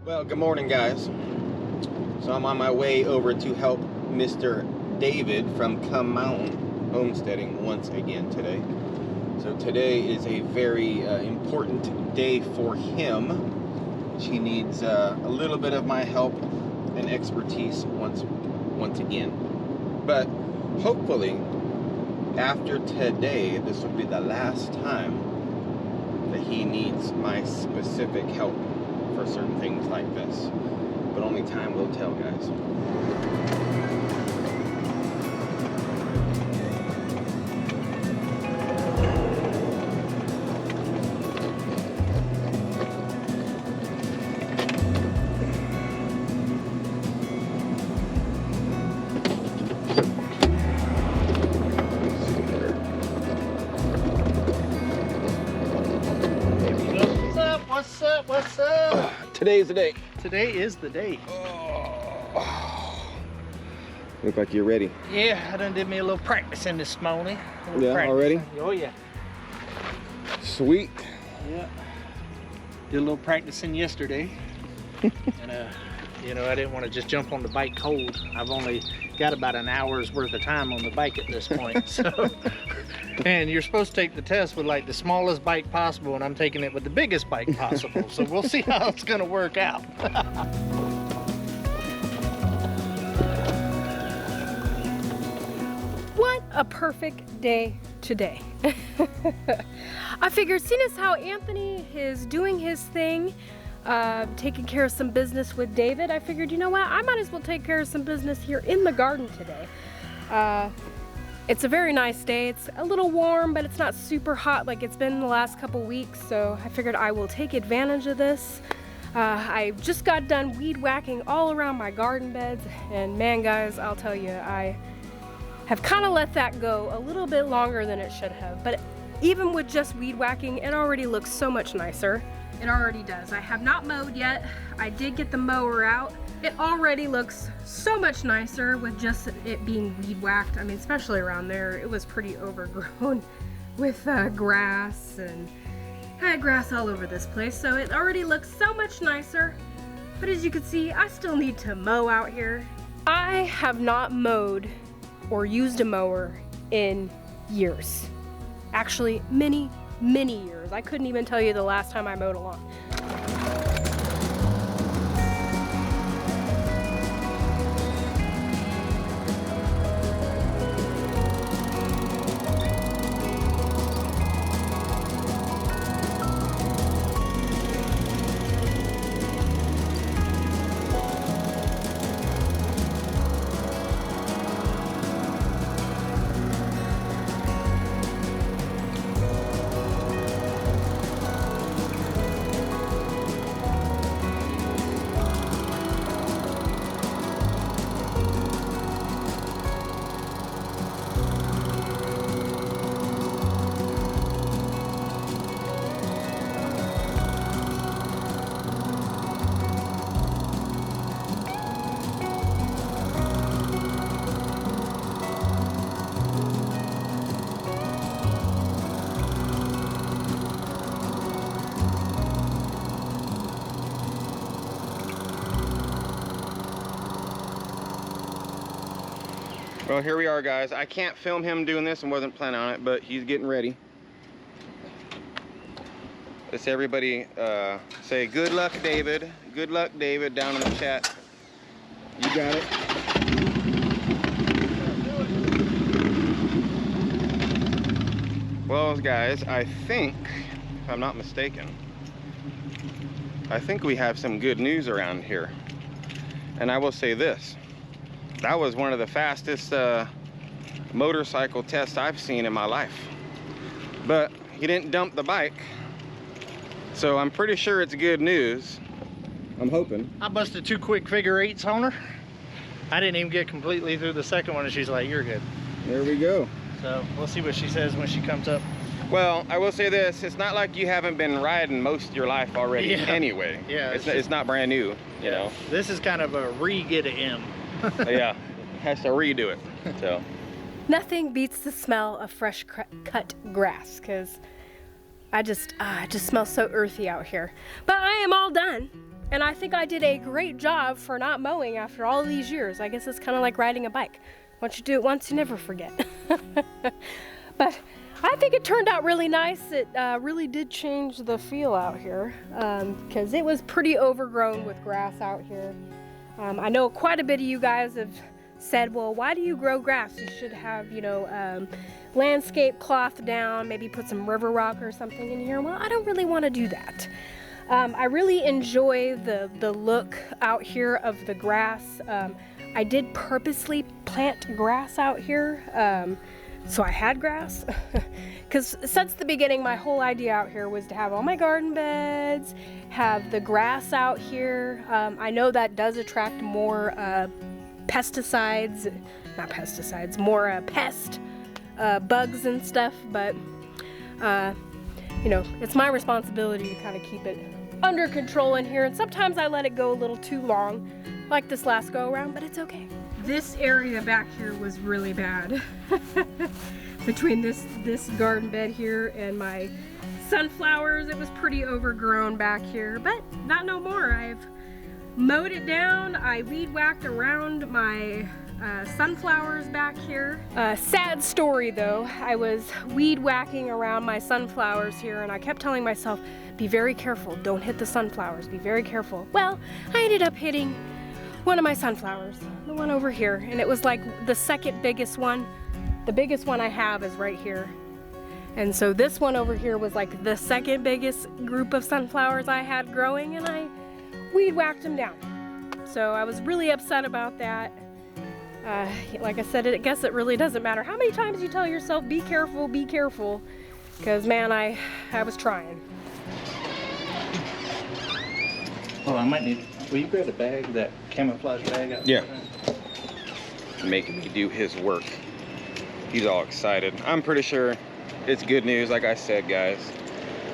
Well, good morning, guys. So I'm on my way over to help Mr. David from Come Mountain homesteading once again today. So today is a very important day for him. He needs a little bit of my help and expertise once again. But hopefully, after today, this will be the last time that he needs my specific help for certain things like this. But only time will tell, guys. What's up? Today's the day. Today is the day. Oh. Look like you're ready. Yeah, I done did me a little practicing this morning. Already? Oh yeah. Sweet. Yeah. Did a little practicing yesterday. And you know, I didn't want to just jump on the bike cold. I've only got about an hour's worth of time on the bike at this point. So, and you're supposed to take the test with like the smallest bike possible, and I'm taking it with the biggest bike possible. So we'll see how it's gonna work out. What a perfect day today. I figured, seeing as how Anthony is doing his thing, taking care of some business with David, I figured, you know what, I might as well take care of some business here in the garden today. It's a very nice day. It's a little warm, but it's not super hot like it's been the last couple weeks, so I figured I will take advantage of this. I just got done weed whacking all around my garden beds, and man, guys, I'll tell you, I have kind of let that go a little bit longer than it should have, but even with just weed whacking, it already looks so much nicer. It already does. I have not mowed yet. I did get the mower out. It already looks so much nicer with just it being weed whacked. I mean, especially around there, it was pretty overgrown with grass, and I had grass all over this place. So it already looks so much nicer. But as you can see, I still need to mow out here. I have not mowed or used a mower in years. Actually, many years. I couldn't even tell you the last time I mowed a lawn. Well, here we are, guys. I can't film him doing this and wasn't planning on it, but he's getting ready. Let's everybody say good luck, David. Good luck, David, down in the chat. You got it. Well, guys, I think, if I'm not mistaken, I think we have some good news around here. And I will say this. That was one of the fastest motorcycle tests I've seen in my life. But he didn't dump the bike, so I'm pretty sure it's good news. I'm hoping. I busted 2 quick figure eights on her. I didn't even get completely through the second one, and she's like, "You're good." There we go. So we'll see what she says when she comes up. Well, I will say this, it's not like you haven't been riding most of your life already anyway. Yeah. It's not brand new, you know. This is kind of a re-get it in. Yeah, has to redo it, so. Nothing beats the smell of fresh cut grass, because it just smells so earthy out here. But I am all done. And I think I did a great job for not mowing after all these years. I guess it's kind of like riding a bike. Once you do it once, you never forget. But I think it turned out really nice. It really did change the feel out here because it was pretty overgrown with grass out here. I know quite a bit of you guys have said, well, why do you grow grass? You should have, you know, landscape cloth down, maybe put some river rock or something in here. Well, I don't really want to do that. I really enjoy the look out here of the grass. I did purposely plant grass out here, so I had grass. Because since the beginning, my whole idea out here was to have all my garden beds, have the grass out here. I know that does attract more pesticides, not pesticides, more pest bugs and stuff, but you know, it's my responsibility to kind of keep it under control in here, and sometimes I let it go a little too long, like this last go around, but it's okay. This area back here was really bad. Between this garden bed here and my sunflowers, it was pretty overgrown back here, but not no more. I've mowed it down. I weed whacked around my sunflowers back here. Sad story though, I was weed whacking around my sunflowers here and I kept telling myself, be very careful, don't hit the sunflowers, be very careful. Well, I ended up hitting one of my sunflowers, the one over here, and it was like the second biggest one. The biggest one I have is right here. And so this one over here was like the second biggest group of sunflowers I had growing, and I weed whacked them down. So I was really upset about that. Like I said, I guess it really doesn't matter how many times you tell yourself, be careful, because man, I was trying. Oh, I might need, will you grab a bag, that camouflage bag out Yeah. there? Making me do his work. He's all excited. I'm pretty sure it's good news, like I said, guys.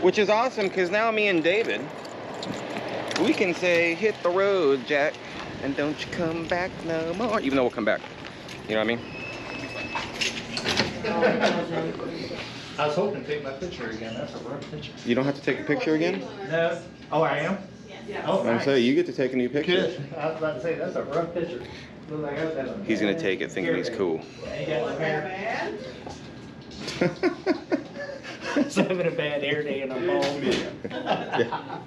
Which is awesome, because now me and David, we can say, hit the road, Jack, and don't you come back no more. Even though we'll come back. You know what I mean? I was hoping to take my picture again. That's a rough picture. You don't have to take a picture again? No. Oh, I am? Oh, I'm nice. saying you get to take a new picture. Good. I was about to say, that's a rough picture. Look like I was having a He's gonna take it thinking he's cool. And you got the hair. I was having a bad hair day and I'm bald. Yeah.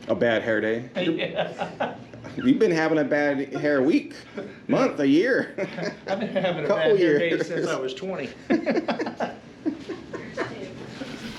A bad hair day? Yeah. You've been having a bad hair week, month, a year. I've been having a Couple bad hair day years. since I was 20.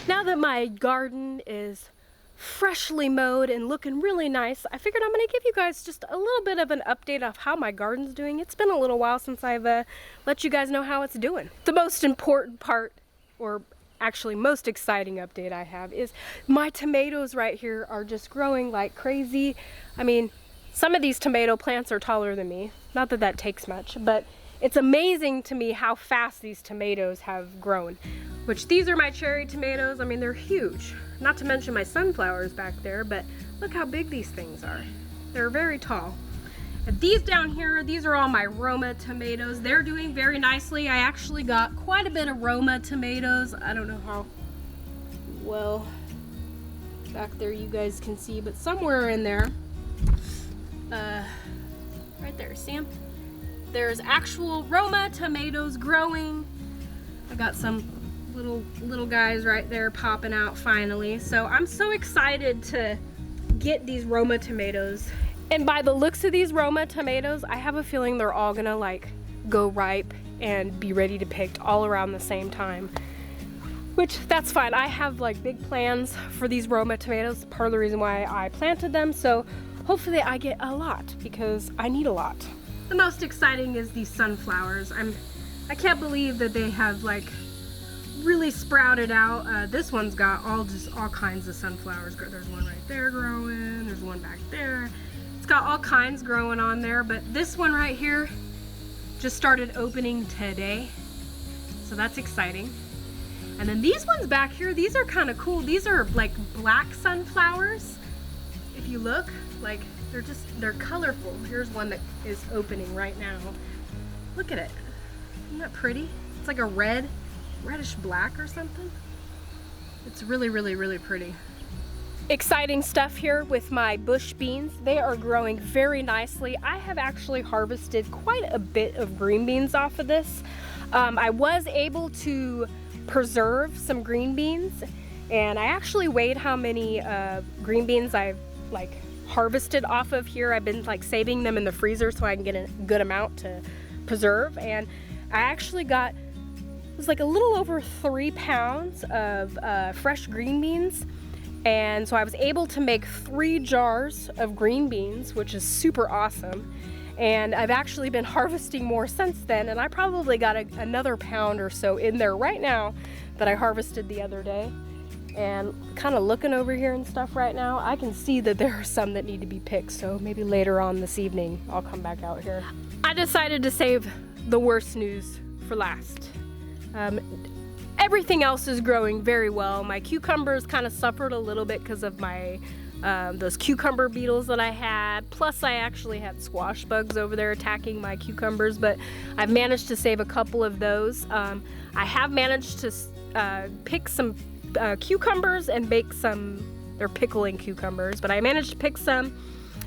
Now that my garden is freshly mowed and looking really nice, I figured I'm going to give you guys just a little bit of an update of how my garden's doing. It's been a little while since I've let you guys know how it's doing. The most important part, or actually most exciting update I have, is my tomatoes right here are just growing like crazy. I mean, some of these tomato plants are taller than me. Not that that takes much, but it's amazing to me how fast these tomatoes have grown. Which these are my cherry tomatoes. I mean, they're huge. Not to mention my sunflowers back there, but look how big these things are. They're very tall. And these down here, these are all my Roma tomatoes. They're doing very nicely. I actually got quite a bit of Roma tomatoes. I don't know how well back there you guys can see, but somewhere in there, right there, see 'em? There's actual Roma tomatoes growing. I got some little guys right there popping out finally. So I'm so excited to get these Roma tomatoes. And by the looks of these Roma tomatoes, I have a feeling they're all gonna like go ripe and be ready to pick all around the same time. Which, that's fine. I have like big plans for these Roma tomatoes. Part of the reason why I planted them. So hopefully I get a lot because I need a lot. The most exciting is these sunflowers. I can't believe that they have like really sprouted out. This one's got all kinds of sunflowers. There's one right there growing. There's one back there. It's got all kinds growing on there, but this one right here just started opening today. So that's exciting. And then these ones back here, these are kind of cool. These are like black sunflowers. If you look, like they're colorful. Here's one that is opening right now. Look at it. Isn't that pretty? It's like a reddish black or something. It's really, really, really pretty. exciting stuff here with my bush beans. They are growing very nicely. I have actually harvested quite a bit of green beans off of this. I was able to preserve some green beans, and I actually weighed how many green beans I've like harvested off of here. I've been like saving them in the freezer so I can get a good amount to preserve, and I actually got, it was like a little over 3 pounds of fresh green beans. And so I was able to make 3 jars of green beans, which is super awesome. And I've actually been harvesting more since then, and I probably got another pound or so in there right now that I harvested the other day. And kind of looking over here and stuff right now, I can see that there are some that need to be picked, so maybe later on this evening I'll come back out here. I decided to save the worst news for last. Everything else is growing very well. My cucumbers kind of suffered a little bit because of my those cucumber beetles that I had. Plus I actually had squash bugs over there attacking my cucumbers, but I've managed to save a couple of those. I have managed to pick some cucumbers and bake some, they're pickling cucumbers, but I managed to pick some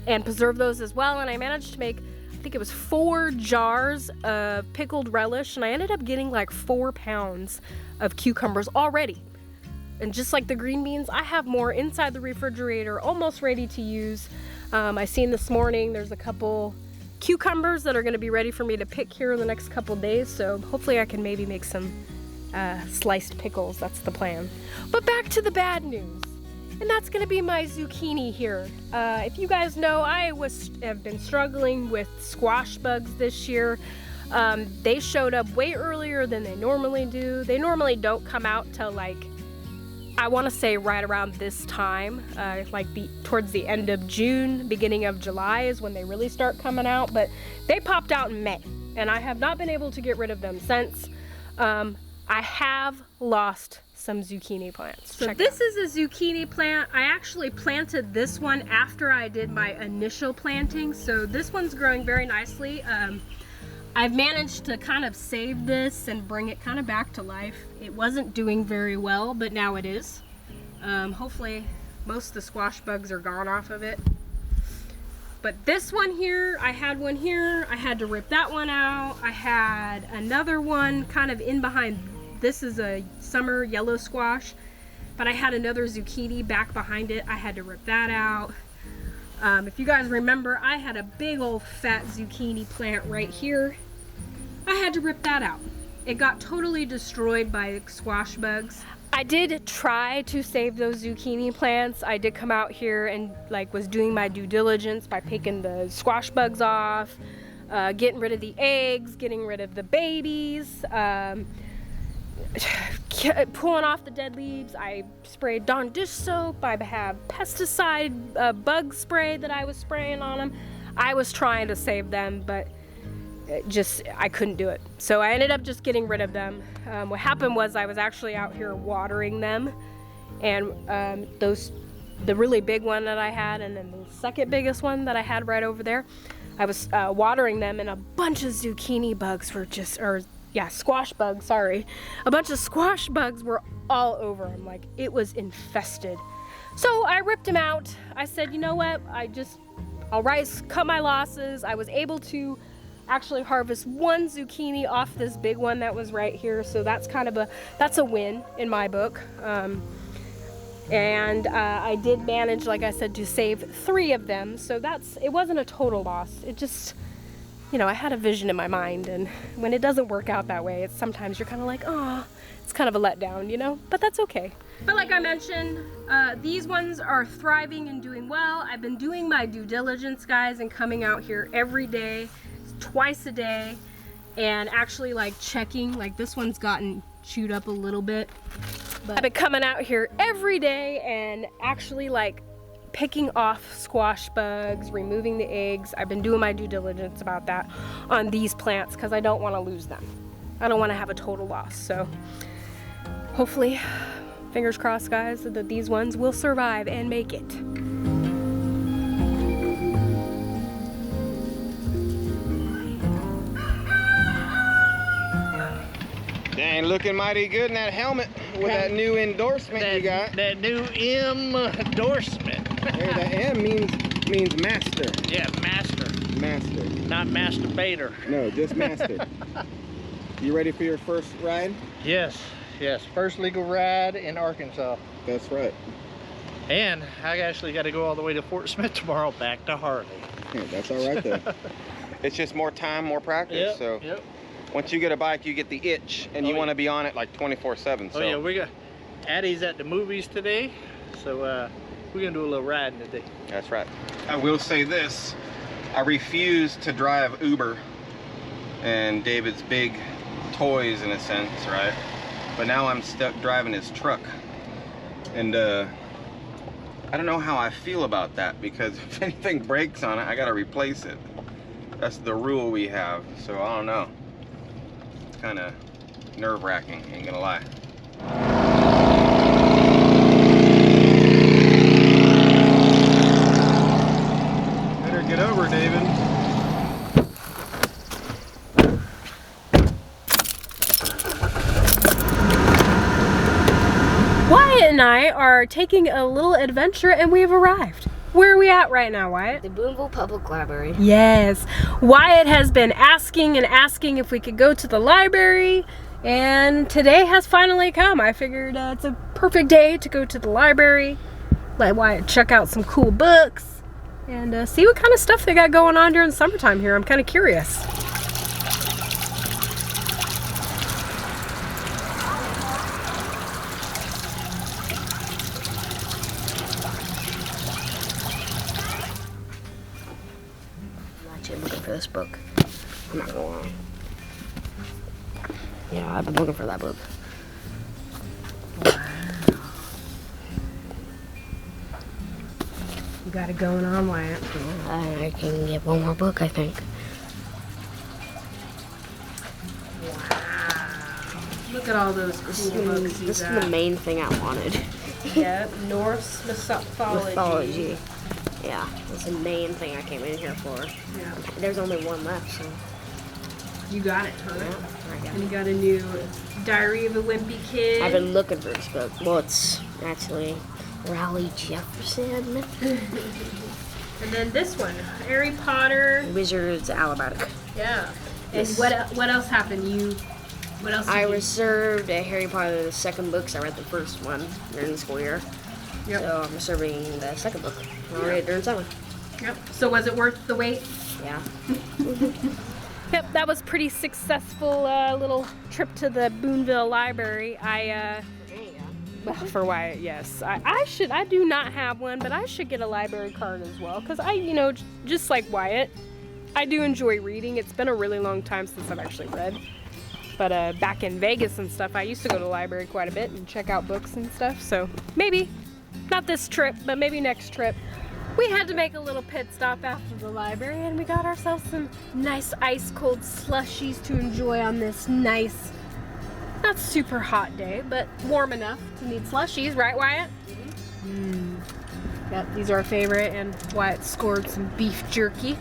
and preserve those as well, and I managed to make, I think it was 4 jars of pickled relish, and I ended up getting like 4 pounds of cucumbers already. And just like the green beans, I have more inside the refrigerator, almost ready to use. I seen this morning there's a couple cucumbers that are going to be ready for me to pick here in the next couple days, so hopefully I can maybe make some sliced pickles. That's the plan. But back to the bad news, and that's going to be my zucchini here. If you guys know, I have been struggling with squash bugs this year. They showed up way earlier than they normally do. They normally don't come out till like, I want to say right around this time, like towards the end of June, beginning of July is when they really start coming out, but they popped out in May, and I have not been able to get rid of them since. I have lost some zucchini plants. So this is a zucchini plant. I actually planted this one after I did my initial planting, so this one's growing very nicely. I've managed to kind of save this and bring it kind of back to life. It wasn't doing very well, but now it is. Hopefully most of the squash bugs are gone off of it. But this one here, I had one here. I had to rip that one out. I had another one kind of in behind. This is a summer yellow squash, but I had another zucchini back behind it. I had to rip that out. If you guys remember, I had a big old fat zucchini plant right here. I had to rip that out. It got totally destroyed by squash bugs. I did try to save those zucchini plants. I did come out here and like was doing my due diligence by picking the squash bugs off, getting rid of the eggs, getting rid of the babies, pulling off the dead leaves. I sprayed Dawn dish soap. I have pesticide bug spray that I was spraying on them. I was trying to save them, but I couldn't do it. So I ended up just getting rid of them. What happened was I was actually out here watering them, and the really big one that I had, and then the second biggest one that I had right over there, I was watering them, and a bunch of zucchini bugs were squash bugs, sorry. A bunch of squash bugs were all over them, like it was infested. So I ripped them out. I said, you know what, I'll cut my losses. I was able to actually harvest 1 zucchini off this big one that was right here, so that's kind of that's a win in my book. And I did manage, like I said, to save 3 of them, so it wasn't a total loss. It just, you know, I had a vision in my mind, and when it doesn't work out that way, sometimes you're kind of like, oh, it's kind of a letdown, you know, but that's okay. But like I mentioned, these ones are thriving and doing well. I've been doing my due diligence, guys, and coming out here every day, twice a day, and actually like checking, like this one's gotten chewed up a little bit, but I've been coming out here every day and actually like picking off squash bugs, removing the eggs. I've been doing my due diligence about that on these plants because I don't want to lose them. I don't want to have a total loss. So hopefully, fingers crossed, guys, that these ones will survive and make it. Dang, looking mighty good in that helmet with that new endorsement you got. That new M endorsement. Hey, the M means master. Yeah, master. Master. Not masturbator. No, just master. You ready for your first ride? Yes, yes. First legal ride in Arkansas. That's right. And I actually got to go all the way to Fort Smith tomorrow, back to Harley. Yeah, that's all right though. It's just more time, more practice. Yep, so yep. once you get a bike, you get the itch, and you want to be on it like 24/7. So. Oh yeah, we got Addie's at the movies today, so we're gonna do a little riding today. That's right. I will say this: I refuse to drive Uber and David's big toys in a sense, right? But now I'm stuck driving his truck, and I don't know how I feel about that, because if anything breaks on it, I gotta replace it. That's the rule we have, so I don't know. It's kind of nerve-wracking, ain't gonna lie. Better get over, David. Wyatt and I are taking a little adventure, and we've arrived. Where are we at right now, Wyatt? The Booneville Public Library. Yes. Wyatt has been asking and asking if we could go to the library, and today has finally come. I figured it's a perfect day to go to the library, let Wyatt check out some cool books, and see what kind of stuff they got going on during summertime here. I'm kind of curious. I'm looking for this book. I'm not gonna lie. Yeah, I've been looking for that book. Wow. You got it going on, Wyatt. I can get one more book, I think. Wow. Look at all those cool books you This is got. the main thing I wanted. Yep, Norse mythology. Mythology. Yeah, that's the main thing I came in here for. Yeah. There's only one left, so You got it, huh? yeah, I got And you it. got a new Diary of a Wimpy Kid. I've been looking for this book. Well, it's actually Raleigh Jefferson. And then this one, Harry Potter. Wizards Alabama. Yeah. And Yes. what else happened? What else? I did you- reserved a Harry Potter the second book, so I read the first one during the school year. Yep. So I'm reserving the second book. I'll read it during summer. Yep. So was it worth the wait? Yeah. Yep, that was pretty successful little trip to the Booneville Library. Well, for Wyatt, yes. I do not have one, but I should get a library card as well, because just like Wyatt, I do enjoy reading. It's been a really long time since I've actually read. But back in Vegas and stuff, I used to go to the library quite a bit and check out books and stuff. So maybe, not this trip, but maybe next trip. We had to make a little pit stop after the library, and we got ourselves some nice ice cold slushies to enjoy on this nice, not super hot day, but warm enough to need slushies, right, Wyatt? Yep, these are our favorite, and Wyatt scored some beef jerky,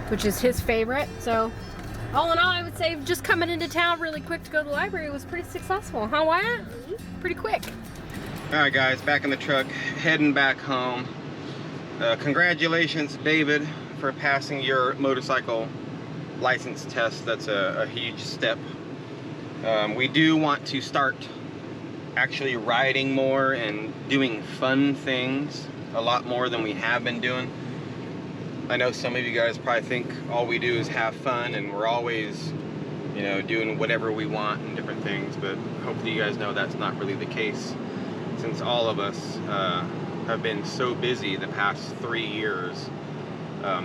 which is his favorite. So all in all, I would say just coming into town really quick to go to the library was pretty successful, huh, Wyatt? Pretty quick. All right, guys, back in the truck, heading back home. Congratulations, David, for passing your motorcycle license test. That's a huge step. We do want to start actually riding more and doing fun things a lot more than we have been doing. I know some of you guys probably think all we do is have fun and we're always, doing whatever we want and different things, but hopefully you guys know that's not really the case, since all of us have been so busy the past 3 years.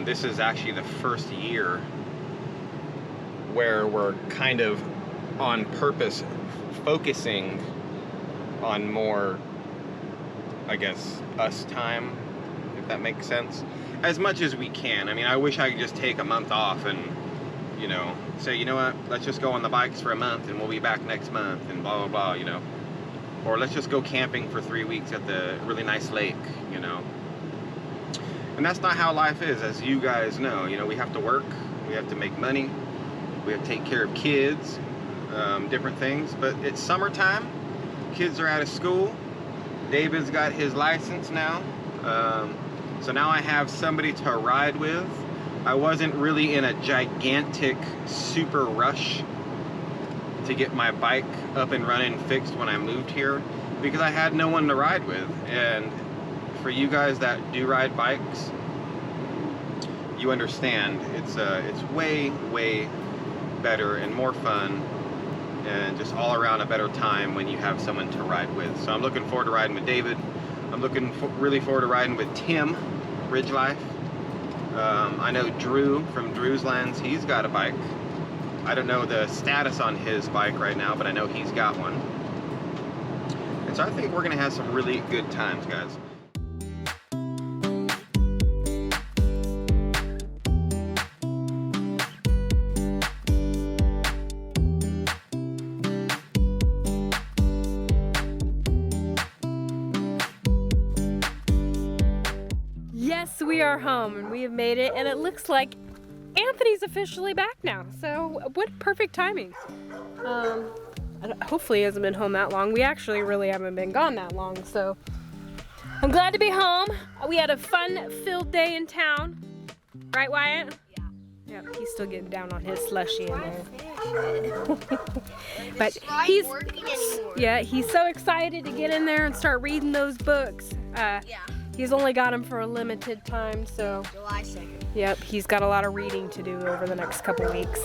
This is actually the first year where we're kind of on purpose focusing on more, I guess, us time, if that makes sense, as much as we can. I mean, I wish I could just take a month off and, say, you know what, let's just go on the bikes for a month and we'll be back next month and blah, blah, blah, Or let's just go camping for 3 weeks at the really nice lake, And that's not how life is, as you guys know. We have to work, we have to make money, we have to take care of kids. different things. But it's summertime. Kids are out of school. David's got his license now. So now I have somebody to ride with. I wasn't really in a gigantic, super rush to get my bike up and running fixed when I moved here because I had no one to ride with. And for you guys that do ride bikes, you understand it's way better and more fun and just all around a better time when you have someone to ride with. So I'm looking forward to riding with David. I'm looking really forward to riding with Tim, Ridge Life. I know Drew from Drew's Lands, he's got a bike. I don't know the status on his bike right now, but I know he's got one. And so I think we're gonna have some really good times, guys. Yes, we are home and we have made it, and it looks like Anthony's officially back now. So what perfect timing. Hopefully he hasn't been home that long. We actually really haven't been gone that long, so I'm glad to be home. We had a fun-filled day in town. Right, Wyatt? Yeah. Yep, he's still getting down on his slushy in there. But he's so excited to get in there and start reading those books. He's only got them for a limited time, so. July 2nd. Yep, he's got a lot of reading to do over the next couple weeks.